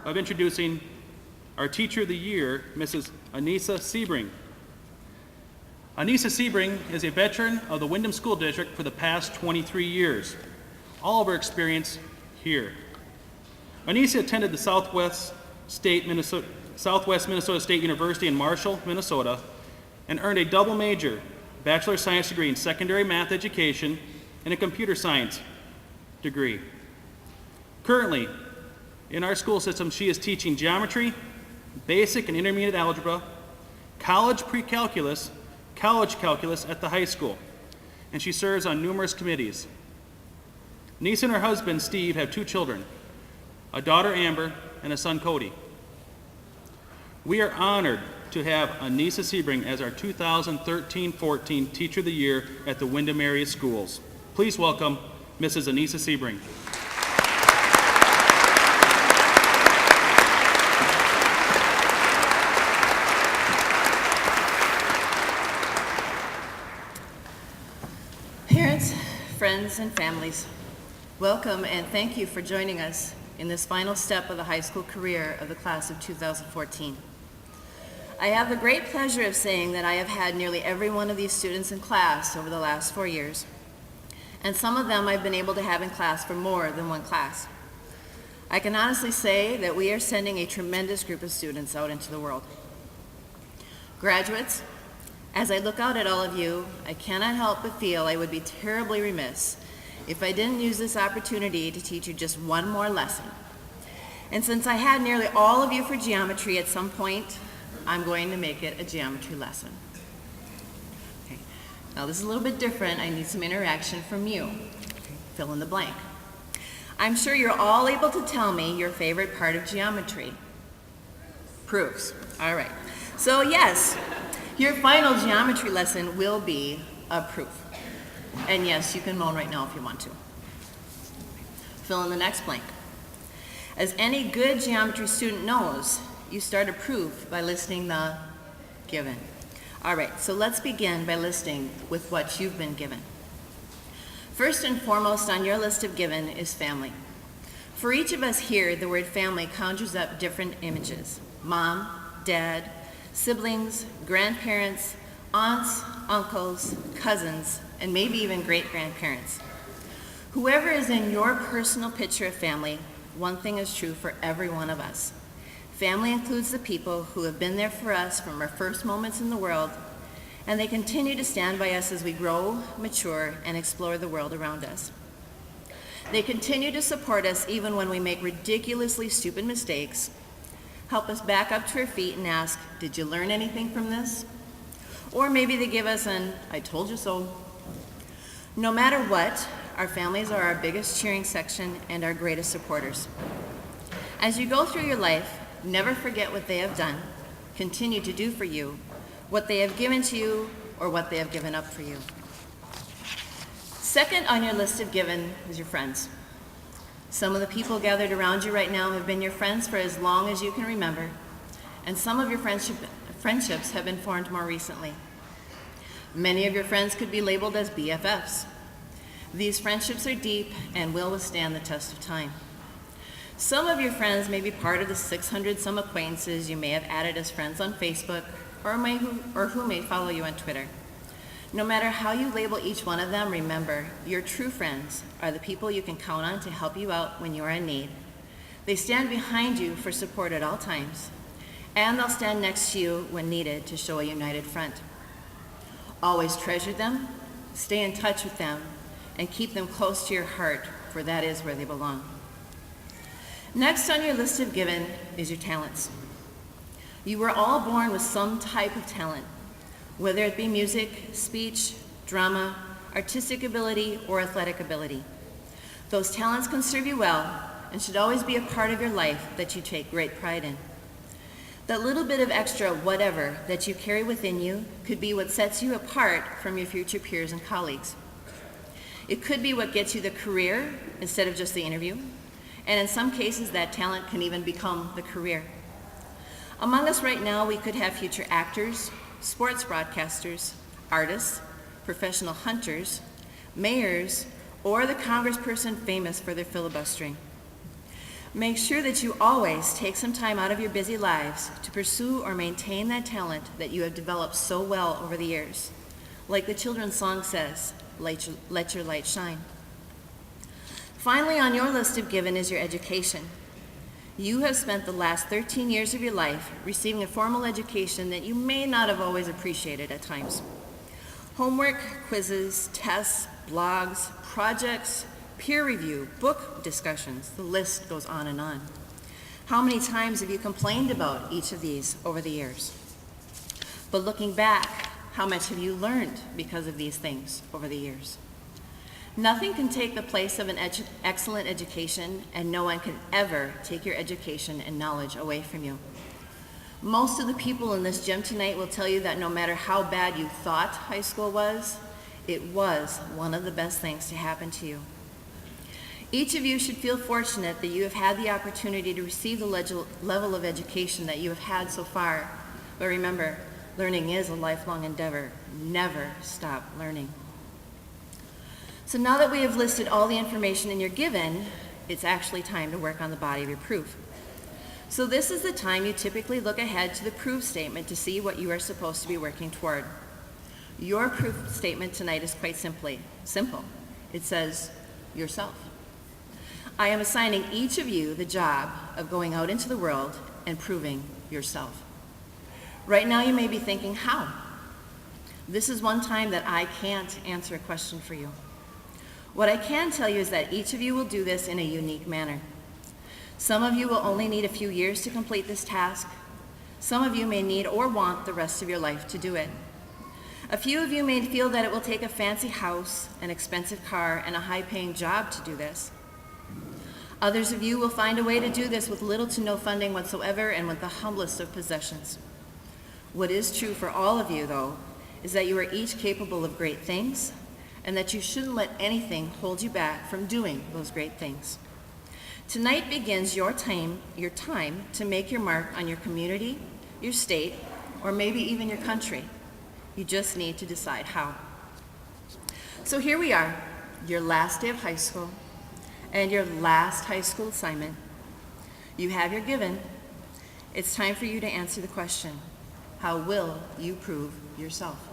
of introducing our Teacher of the Year, Mrs. Anissa Sebring. Anissa Sebring is a veteran of the Windom School District for the past 23 years, all of her experience here. Anissa attended the Southwest Minnesota State University in Marshall, Minnesota, and earned a double major, Bachelor of Science degree in secondary math education and a computer science degree. Currently, in our school system, she is teaching geometry, basic and intermediate algebra, college pre-calculus, college calculus at the high school, and she serves on numerous committees. Anissa and her husband, Steve, have 2 children, a daughter, Amber, and a son, Cody. We are honored to have Anissa Sebring as our 2013-14 Teacher of the Year at the Windom Area Schools. Please welcome Mrs. Anissa Sebring. Parents, friends, and families, welcome and thank you for joining us in this final step of the high school career of the class of 2014. I have the great pleasure of saying that I have had nearly every one of these students in class over the last 4 years, and some of them I've been able to have in class for more than one class. I can honestly say that we are sending a tremendous group of students out into the world. Graduates, as I look out at all of you, I cannot help but feel I would be terribly remiss if I didn't use this opportunity to teach you just one more lesson. And since I had nearly all of you for geometry at some point, I'm going to make it a geometry lesson. Okay. Now this is a little bit different. I need some interaction from you. Okay. Fill in the blank. I'm sure you're all able to tell me your favorite part of geometry. Proofs. All right. So yes, your final geometry lesson will be a proof. And yes, you can moan right now if you want to. Fill in the next blank. As any good geometry student knows, you start a proof by listing the given. All right, so let's begin by listing with what you've been given. First and foremost on your list of given is family. For each of us here, the word family conjures up different images. Mom, dad, siblings, grandparents, aunts, uncles, cousins, and maybe even great-grandparents. Whoever is in your personal picture of family, one thing is true for every one of us. Family includes the people who have been there for us from our first moments in the world, and they continue to stand by us as we grow, mature, and explore the world around us. They continue to support us even when we make ridiculously stupid mistakes, help us back up to our feet and ask, did you learn anything from this? Or maybe they give us an, I told you so. No matter what, our families are our biggest cheering section and our greatest supporters. As you go through your life, never forget what they have done, continue to do for you, what they have given to you, or what they have given up for you. Second on your list of given is your friends. Some of the people gathered around you right now have been your friends for as long as you can remember, and some of your friendships have been formed more recently. Many of your friends could be labeled as BFFs. These friendships are deep and will withstand the test of time. Some of your friends may be part of the 600-some acquaintances you may have added as friends on Facebook or who may follow you on Twitter. No matter how you label each one of them, remember, your true friends are the people you can count on to help you out when you are in need. They stand behind you for support at all times, and they'll stand next to you when needed to show a united front. Always treasure them, stay in touch with them, and keep them close to your heart, for that is where they belong. Next on your list of given is your talents. You were all born with some type of talent, whether it be music, speech, drama, artistic ability, or athletic ability. Those talents can serve you well and should always be a part of your life that you take great pride in. That little bit of extra whatever that you carry within you could be what sets you apart from your future peers and colleagues. It could be what gets you the career instead of just the interview, and in some cases that talent can even become the career. Among us right now, we could have future actors, sports broadcasters, artists, professional hunters, mayors, or the congressperson famous for their filibustering. Make sure that you always take some time out of your busy lives to pursue or maintain that talent that you have developed so well over the years. Like the children's song says, let your light shine. Finally, on your list of given is your education. You have spent the last 13 years of your life receiving a formal education that you may not have always appreciated at times. Homework, quizzes, tests, blogs, projects, peer review, book discussions, the list goes on and on. How many times have you complained about each of these over the years? But looking back, how much have you learned because of these things over the years? Nothing can take the place of an excellent education, and no one can ever take your education and knowledge away from you. Most of the people in this gym tonight will tell you that no matter how bad you thought high school was, it was one of the best things to happen to you. Each of you should feel fortunate that you have had the opportunity to receive the level of education that you have had so far. But remember, learning is a lifelong endeavor. Never stop learning. So now that we have listed all the information in your given, it's actually time to work on the body of your proof. So this is the time you typically look ahead to the proof statement to see what you are supposed to be working toward. Your proof statement tonight is quite simple. It says, yourself. I am assigning each of you the job of going out into the world and proving yourself. Right now you may be thinking, how? This is one time that I can't answer a question for you. What I can tell you is that each of you will do this in a unique manner. Some of you will only need a few years to complete this task. Some of you may need or want the rest of your life to do it. A few of you may feel that it will take a fancy house, an expensive car, and a high-paying job to do this. Others of you will find a way to do this with little to no funding whatsoever and with the humblest of possessions. What is true for all of you, though, is that you are each capable of great things, and that you shouldn't let anything hold you back from doing those great things. Tonight begins your time to make your mark on your community, your state, or maybe even your country. You just need to decide how. So here we are, your last day of high school, and your last high school assignment. You have your given. It's time for you to answer the question, how will you prove yourself?